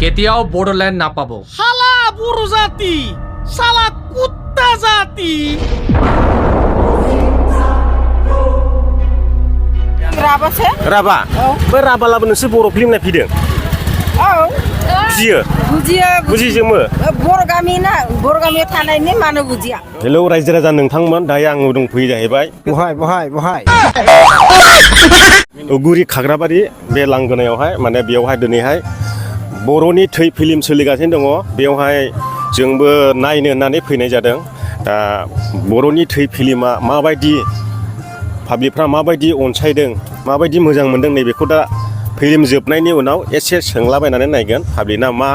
কেতিয়াও বড়োলেণ্ড নাপাব শালা বড়ো জাতি শালা কুত্তা জাতি Raba. Berapa lah bener sih boro film nak video? Oh. Bujia. Bujia semua. Borogami tanah ini mana bujia? Hello, raja-raja nongtangman, daya ang udung Thwi जाहैबाय. बहाय Guri खाग्राबारि बे लांगोनायावहाय माने बेयावहाय दिनैहाय बर'नि थै फिल्म सोलिगासिनो दङ बेयावहाय जोंबो नायनो होननानै फैनाय जादों दा बर'नि थै फिल्मा माबायदि पाब्लिकफ्रा माबायदि अनसायदों माबायदि मोजां मोनदों नैबेखौ दा फिल्म जोबनायनि उनाव एसे सोंलाबायनानै नायगोन पाब्लिकना मा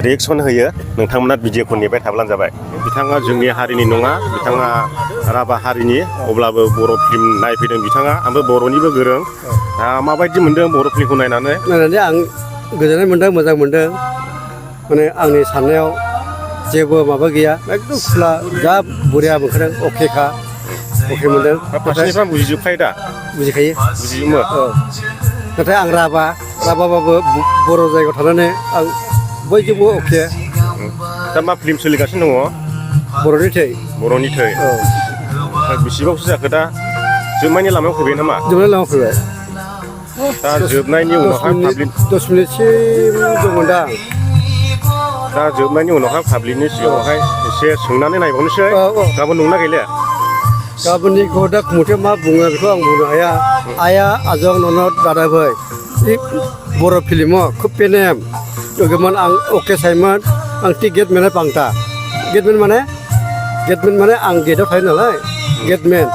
रिएक्सन होयो नोंथांमोना भिडिअखौ नेबाय थाब्लानो जाबाय बिथाङा जोंनि हारिनि नङा बिथाङा राभा हारिनि अब्लाबो बर' फिल्म नायफैदों बिथाङा आंबो बर'निबो गोरों माबायदि मोनदों बर' फिल्मखौ नायनानै आं गोजोननाय मोनदों मोजां मोनदों माने आंनि साननायाव जेबो माबा गैया एकदम खुला जा बरिया मोनखादों अकेखा अके मोनदों फारसेनिफ्राय बुजिजोबखायो दा बुजिखायो बुजियोमो नाथाय आं राभाबाबो बर' जायगायाव थानानै आं बयजोंबो अके दा मा फिल्म सोलिगासिनो दङ बर'नि थै बेसेबांसो जाखो दा जोबनायनि लामायाव फैबाय नामा जोबनायनि लामायाव फैबाय दा जोबनायनि उनावहाय पाब्लिक 10 मिनिटसिम दंमोनदां दा जोबनायनि उनावहाय पाब्लिकनि सिगाङावहाय एसे सोंनानै नायबावनोसै गाबोन नंना गैला गाबोननिखौ दा खमथायाव मा बुङो बेखौ आं बुंनो हाया आया आजं ननद दादाबै बर' फिल्माव खुब पेनेम गमन आं अके साइमोन आं टिकेट मेने पांता गेटमेन माने आं गेटआव थायो नालाय गेटमेन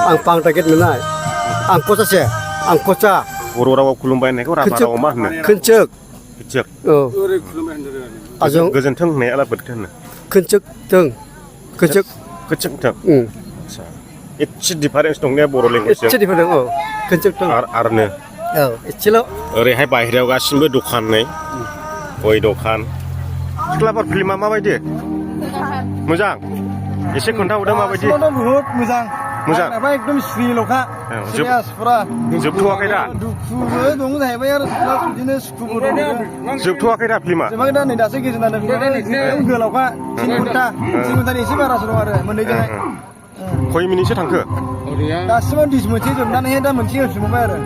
आं पांता गेटमेन आं कचासे आं कचा बर' रावाव खुलुमबाय होननायखौ राभा रावाव मा होनो खोनचोक औ आजों गोजोन्थों होननाय आलाबोदखौ होनो खोनचोक आच्छा एसे डिफारेन्स दं ने बर' लेंगुवेजजों एसे डिफारेन्स औ खोनचोक दं आरनो औ एसेल' ओरैहाय बाहेरायाव गासिबो दखान नै गय दखान सिख्लाफोर फिल्मा माबायदि मोजां एसे खोन्थाहरदो माबायदि बहुत मोजां एकदम स्रिल'खा जोबथ'वाखै दा दुखुबो दं जाहैबाय आरो बिदिनो सुखुबो दं जोबथ'वाखै दा फिल्मा जोबाखै दा नै दासो गेजेर जादों गोलावखा 3 घन्टानि एसे बारासो दं आरो मोननैजोंहाय खय मिनिटसो थांखो दासिमाव डिस मोनसे जोबनानैहाय दा मोनसे होफिनबाय आरो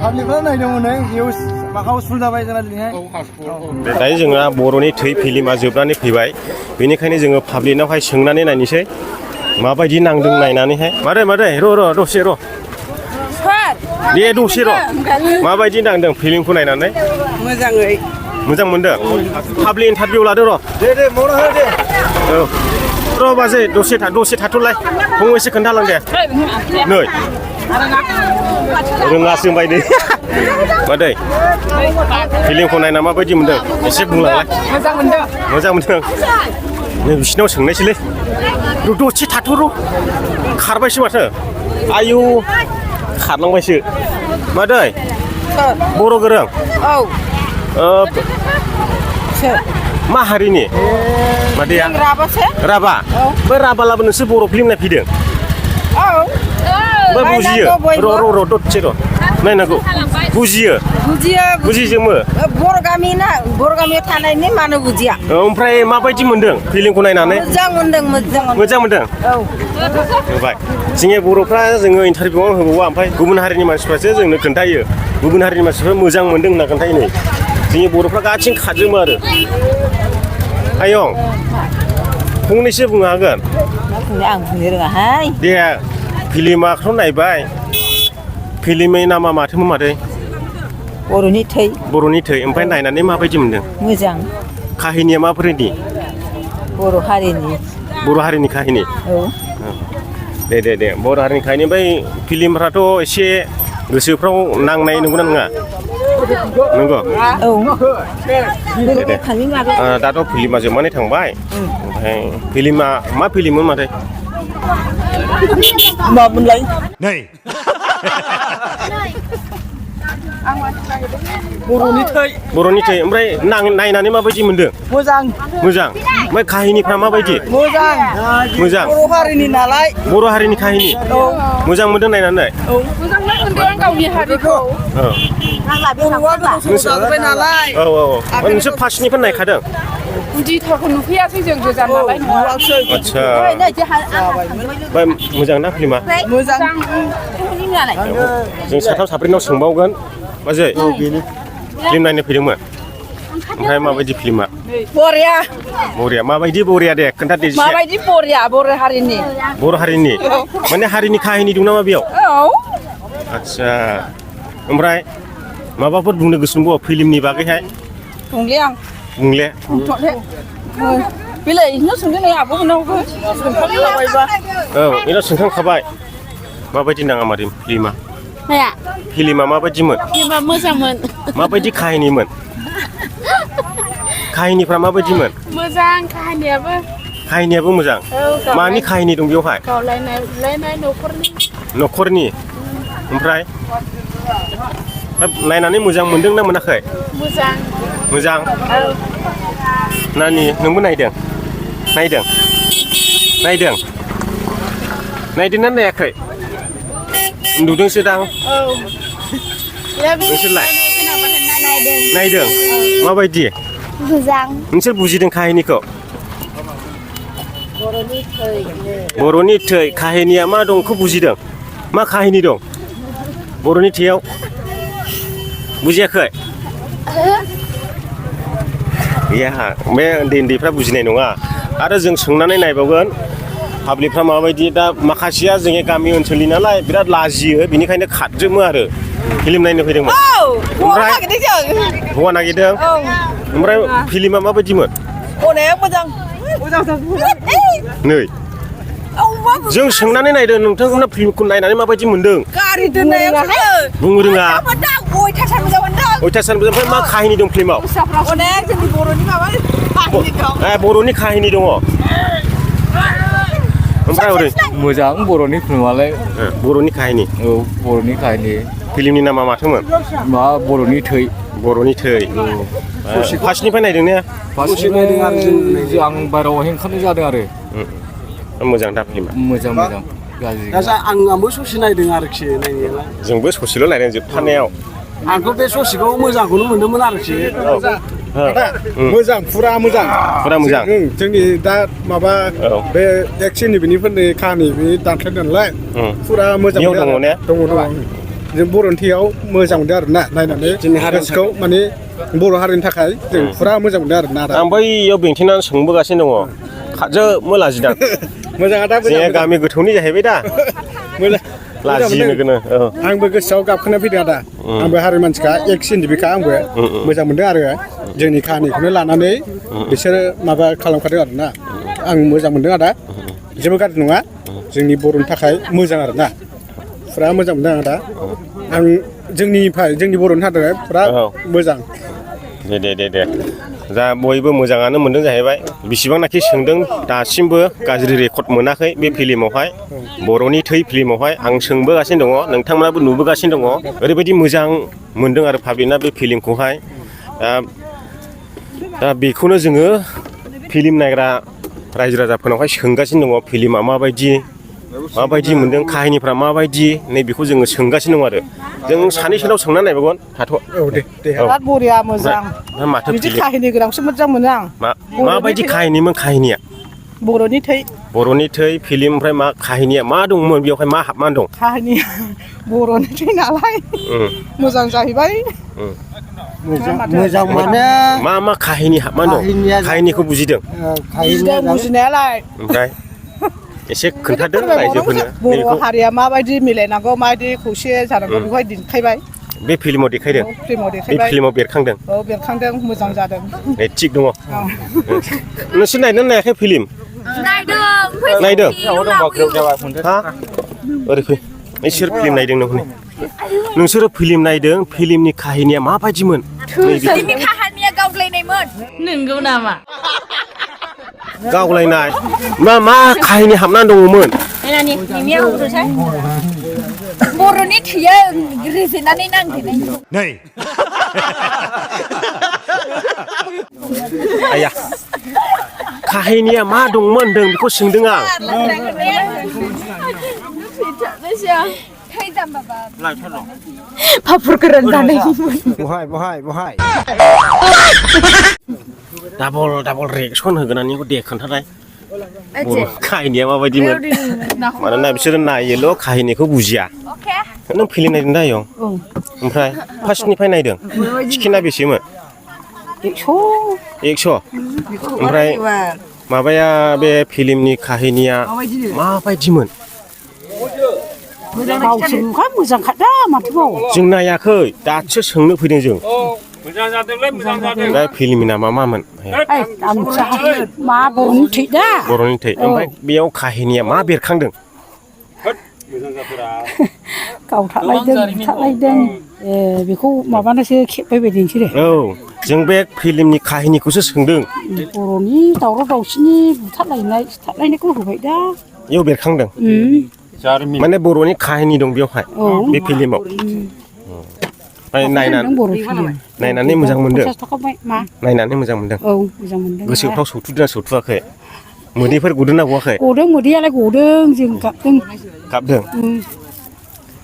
पाब्लिकफ्रा नायदों हनै हाउसफुल जाबाय जोंना दिनैहाय दायो जोङो बर'नि थै फिल्मा जोबनानै फैबाय बेनिखायनो जोङो पाब्लिकनावहाय सोंनानै नायनोसै माबायदि नांदों नायनानैहाय मादै र' दसे र' दे दसे र' माबायदि नांदों फिल्मखौ नायनानै मोजां मोनदों पाब्लिक इन्टारभिउ लादो र' दे मावना हो दे औ र' बाजै दसे थाथ'लाय फंनैसो खोन्थालां दे नै रोङासो होनबाय नै मादै फिल्मखौ नायना माबायदि मोनदों एसे बुंलांलाय मोजां मोनदों नै बिसिनाव सोंनायसैलै दसे थाथ'र' खारबायसो माथो आयु खारलांबायसो मादै बर' गोरों मा हारिनि मादैया राभा बै राभा लाबो नोंसोर बर' फिल्म नायफैदों बुजियो र' दसे र' नायनांगौ बुजिजोबो Borogami tanah ini mana bujia? ओमफ्राय माबायदि मोनदों फिल्मखौ नायनानै मोजां मोनदों होबाय जोंनि बर'फ्रा जोङो इन्टारभिउआव होबावो ओमफ्राय गुबुन हारिनि मानसिफ्रासो जोंनो खोन्थायो गुबुन हारिनि मानसिफ्रा मोजां मोनदों होनना खोन्थायो नै जोंनि बर'फ्रा गासिन खारजोबो आरो आयं फंनैसो बुंनो हागोन आं बुंनो रोङाहाय दे फिल्माखौ नायबाय फिल्मनि नामा माथोमोन मादै बर'नि थै ओमफ्राय नायनानै माबायदि मोनदों मोजां काहिनिया माबोरैनि बर' हारिनि काहिनि औ दे बर' हारिनि काहिनि ओमफ्राय फिल्मफ्राथ' एसे गोसोफ्राव नांनाय नंगौना नङा नंगौ औ दे दाथ' फिल्मा जोबनानै थांबाय ओमफ्राय फिल्मा मा फिल्ममोन माथो मामोनलाय नै बर'नि थै बर'नि थै ओमफ्राय नायनानै माबायदि मोनदों मोजां मोजां ओमफ्राय काहिनिफ्रा माबायदि मोजां मोजां बर' हारिनि नालाय बर' हारिनि काहिनि मोजां मोनदों नायनानै मोजां मोनदों गावनि हारिखौ औ बर'आ गोदाव जाजोब्बाय नालाय औ नोंसोर फार्स्टनिफ्राय नायखादों उदिथाखौ नुफैयाखै जों गोजान नालाय नुवाखै आदसा ओमफ्राय मोजां ना फिल्मा मोजां जों साथाम साब्रैनाव सोंबावगोन बाजै फिल्म नायनो फैदोंमोन ओमफ्राय माबायदि फिल्मा बरिया बरिया माबायदि बरिया दे खोन्थादे एसे माबायदि बरिया बर' हारिनि बर' हारिनि माने हारिनि काहिनि दं नामा बेयाव औ आदसा ओमफ्राय माबाफोर बुंनो गोसो दंबावो फिल्मनि बागैहाय बुंले आं बुंले बेलाय इनो सोंदों नै आब'मोनावबो सोंखांखाबायबा औ बेनाव सोंखांखाबाय माबायदि नाङा मादै फिल्मा माया फिल्मा माबायदिमोन फिल्मा मोजांमोन माबायदि काहिनिमोन काहिनिफ्रा माबायदिमोन मोजां काहानियाबो काहिनियाबो मोजां मानि काहिनि दं बेवहाय गावलायनाय बुलायनाय न'खरनि ओमफ्राय नायनानै मोजां मोनदों ना मोनाखै मोजां मोजां नानि नोंबो नायदों नायदोंना नायाखै उन्दुदोंसो दां नोंसोरलाय नायदों माबायदि मोजां नोंसोर बुजिदों काहिनिखौ बर'नि थै काहिनिया मा दं बेखौ बुजिदों मा काहिनि दं बर'नि थैयाव बुजियाखै गैया बे उन्दैफ्रा बुजिनाय नङा आरो जों सोंनानै नायबावगोन पाब्लिकफ्रा माबायदि दा माखासेया जोंनि गामि ओनसोलनि नालाय बिराद लाजियो बेनिखायनो खारजोबो आरो फिल्म नायनो फैदोंमोन ओमफ्राय हौवा नागिरदों ओमफ्राय फिल्मा माबायदिमोन नै जों सोंनानै नायदों नोंथांमोना फिल्मखौ नायनानै माबायदि मोनदों गारि दोननायावसो बुंनो रोङा अयथासार मोजां मोनदों अयथासार ओमफ्राय मा काहिनि दं फिल्माव अनेक जोंनि बर'नि माबा काहिनि दं बर'नि काहिनि दङ ओमफ्राय ओरै मोजां बर'नि फिल्मालाय बर'नि काहिनि औ बर'नि काहिनि फिल्मनि नामा माथोमोन मा बर'नि थै फार्स्टनिफ्राय नायदों ने फार्स्टनिफ्राय आं बाहेरायाव ओंखारनाय जादों आरो मोजां दा फिल्मा मोजां गाज्रि आंबो ससे नायदों आरोखि नायनायालाय जोंबो ससेल' नायदों जोबथानायाव आंथ' बे ससेखौ मोजांखौनो मोनदोंमोन आरोखि मोजां फुरा मोजां जोंनि दा माबा बे एक्सननि बेनिफोरनि काहानि बे दानस्लायदों नालाय फुरा मोजां दङ जों बर'नि थैयाव मोजां मोनदों आरोना नायनानै गोसोखौ माने बर' हारिनि थाखाय जों फुरा मोजां मोनदों आरोना आं बैयाव बेंथेनानै सोंबोगासिनो दङ खाजोबो लाजिदां मोजाङा दा जोंहा गामि गोथौनि जाहैबाय दा लाजिनो गोनो आंबो गोसोआव गाबखोना फैदों आदा आंबो हारि मानसिखा एक्सननि बेखा आंबो मोजां मोनदों आरो जोंनि काहानिखौनो लानानै बिसोरो माबा खालामखादों आरोना आं मोजां मोनदों आदा जेबो गाज्रि नङा जोंनि बर'नि थाखाय मोजां आरोना फुरा मोजां मोनदों आदा आं जोंनि बर'नि थाखाय फुरा मोजां दे जा बयबो मोजाङानो मोनदों जाहैबाय बिसिबांनाखि सोंदों दासिमबो गाज्रि रेकर्ड मोनाखै बे फिल्मावहाय बर'नि थै फिल्मावहाय आं सोंबोगासिनो दङ नोंथांमोनाबो नुबोगासिनो दङ ओरैबायदि मोजां मोनदों आरो पाब्लिकना बे फिल्मखौहाय दा बेखौनो जोङो फिल्म नायग्रा रायजो राजाफोरनावहाय सोंगासिनो दङ फिल्मा माबायदि मोनदों काहिनिफ्रा माबायदि नैबेखौ जोङो सोंगासिनो दं आरो जों सानैसोनाव सोंनानै नायबावगोन थाथ' बिराद बरिया मोजां माथो बिदि काहिनि गोनांसो मोजां मोनो आं माबायदि काहिनिमोन काहिनिया बर'नि थै फिल्म ओमफ्राय मा काहिनिया मा दंमोन बेवहाय मा हाबनानै दं काहिनिया बर'नि थै नालाय मोजां जाहैबाय मोजां माने मा काहिनि हाबनानै दं काहिनिखौ बुजिदों बुजिनायालाय ओमफ्राय एसे खोन्थादो रायजोफोरनो बर' हारिया माबायदि मिलायनांगौ माबायदि खौसे जानांगौ बेखौहाय दिन्थिबाय बे फिल्माव देखायदों बे फिल्माव बेरखांदों बेरखांदों मोजां जादों थिग दङ नोंसोर नायदों नायाखै फिल्म नायदों हा ओरै फै नोंसोर फिल्म नायदों नोंसोरो फिल्म नायदों फिल्मनि काहिनिया माबायदिमोन फिल्मनि काहानिया गावलायनायमोन नंगौ नामा गावलायनाय मा काहिनि हाबनानै दङमोन बर'नि थैया रेजेनानै नांदेरनाय नै आया काहिनिया मा दंमोन होनदों बेखौ सोंदों आं पापर गोरान जानायमोन बहाय डाबल रिएक्सन होगोन आंनिखौ दे खोन्थानाय काहिनिया माबायदिमोन मानोना बिसोरो नायोल' काहिनिखौ बुजिया नों फिल्म नायदों दा आयं ओमफ्राय फार्स्टनिफ्राय नायदों टिकेटआ बेसेमोन 100 ओमफ्राय माबाया बे फिल्मनि काहिनिया माबायदिमोन मोजांखादा माथोबाव जों नायाखै दासो सोंनो फैदों जों दा फिल्मनि नामा मामोन मा बर'नि थै दा बर'नि थै ओमफ्राय बेयाव काहिनिया मा बेरखांदों गावथालायदों बेखौ माबानोसो खेबबाय बायदि नोंसोरो औ जों बे फिल्मनि काहिनिखौसो सोंदों बर'नि दावराव दावसिनि बुथारलायनाय सिथारलायनायखौ होबाय दा बेयाव बेरखांदों माने बर'नि काहिनि दं बेयावहाय बे फिल्माव नायनानै मोजां मोनदों नायनानै मोजां मोनदों गोसोफ्राव सौथुदों सौथुआखै मोदैफोर गदों ना गवाखै गदों मोदैयालाय गदों जों गाबदों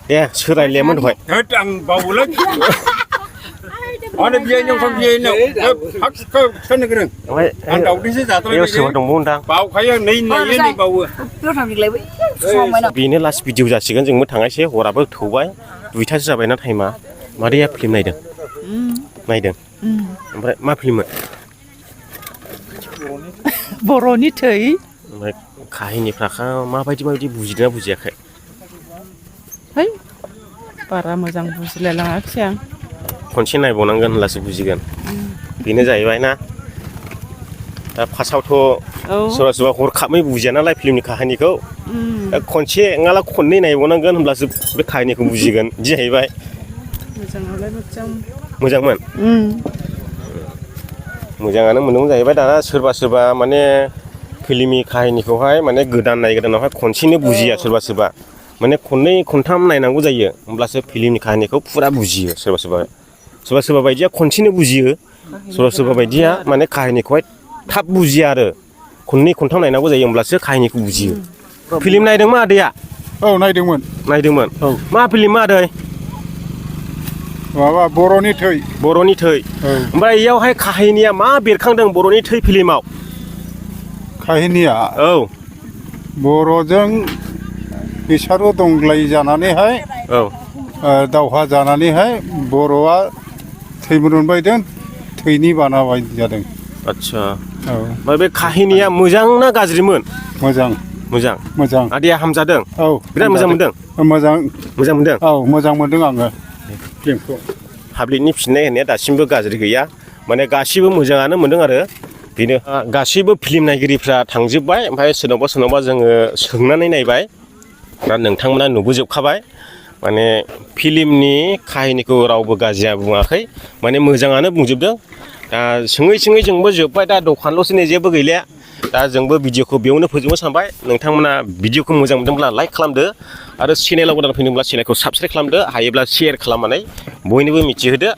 दे सोरायलेमोन दहाय आं बावोलै माने बियायनाव बियायनाव हाखौ सोनो गोरों आं दाउदैसो जाथारबाय सोरबा दंबावोदां बावखायो आं नै बावो बेनो लास्ट भिडिअ जासिगोन जोंबो थांनायसै हराबो थौबाय 2थासो जाबायना टाइमा मादैया फिल्म नायदों ओमफ्राय मा फिल्ममोन बर'नि थै ओमफ्राय काहिनिफ्रा माबायदि बुजिदोंना बुजियाखै है बारा मोजां बुजिलायलाङाखिसै आं खनसे नायबावनांगोन होनब्लासो बुजिगोन बेनो जाहैबाय ना दा फार्स्टआवथ' सोरबा सोरबा हरखाबै बुजिया नालाय फिल्मनि काहिनिखौ दा खनसे नङाला खननै नायबावनांगोन होनब्लासो बे काहिनिखौ बुजिगोन बिदि जाहैबाय मोजांमोन मोजाङानो मोनदोंमोन जाहैबाय दाना सोरबा माने फिल्मनि काहिनिखौहाय माने गोदानावहाय खनसेनो बुजिया सोरबा माने खननै खनथाम नायनांगौ जायो होमब्लासो फिल्मनि काहिनिखौ फुरा बुजियो सोरबा बायदिया खनसेनो बुजियो सोरबा बायदिया माने काहिनिखौहाय थाब बुजिया आरो खननै खनथाम नायनांगौ जायो होमब्लासो काहिनिखौ बुजियो फिल्म नायदोंमोन आदैया औ नायदोंमोन औ मा फिल्म आदै माबा बर'नि थै ओमफ्राय इयावहाय काहिनिया मा बेरखांदों बर'नि थै फिल्माव काहिनिया औ बर'जों बिसारु दंग्लाय जानानैहाय दावहा जानानैहाय बर'आ थैब्रुनबायदों थैनि बाना बायदि जादों आच्छा ओमफ्राय बे काहिनिया मोजां ना गाज्रिमोन मोजां आदैया हामजादों औ बिराद मोजां मोनदों मोजां मोनदों औ मोजां मोनदों आङो फिल्मखौ पाब्लिकनि फिननाय होनाया दासिमबो गाज्रि गैया माने गासिबो मोजाङानो मोनदों आरो बेनो गासिबो फिल्म नायगिरिफ्रा थांजोब्बाय ओमफ्राय सोरनावबा जोङो सोंनानै नायबाय दा नोंथांमोना नुबोजोबखाबाय माने फिल्मनि काहिनिखौ रावबो गाज्रिया बुङाखै माने मोजाङानो बुंजोबदों दा सोङै जोंबो जोब्बाय दा दखानल'सो नै जेबो गैलिया दा जोंबो भिडिअखौ बेयावनो फोजोबनो सानबाय नोंथांमोना भिडिअखौ मोजां मोनदोंब्ला लाइक खालामदो आरो चेनेलाव गोदान फैदोंब्ला चेनेलखौ साबस्क्राइब खालामदो हायोब्ला शेयार खालामनानै बयनोबो मिथिहोदो